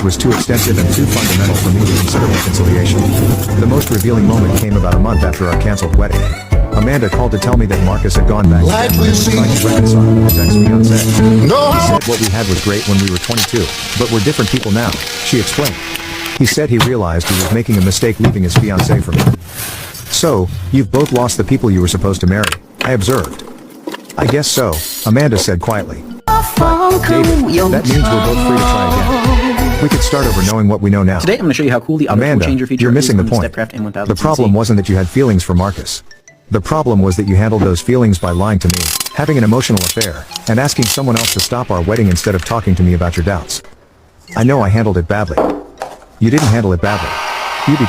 was too extensive and too fundamental for me to consider reconciliation. The most revealing moment came about a month after our cancelled wedding. Amanda called to tell me that Marcus had gone back and was trying to reconcile with his ex-fiancée. He said what we had was great when we were 22, but we're different people now, she explained. He said he realized he was making a mistake leaving his fiancée for me. So, you've both lost the people you were supposed to marry, I observed. I guess so, Amanda said quietly. But, David, that means we're both free to try again. We could start over knowing what we know now. Today I'm going to show you how cool the Amanda, changer feature you're missing the is on point. StepCraft M1000 The problem CNC. wasn't that you had feelings for Marcus. The problem was that you handled those feelings by lying to me, having an emotional affair, and asking someone else to stop our wedding instead of talking to me about your doubts. I know I handled it badly. You didn't handle it badly. You betrayed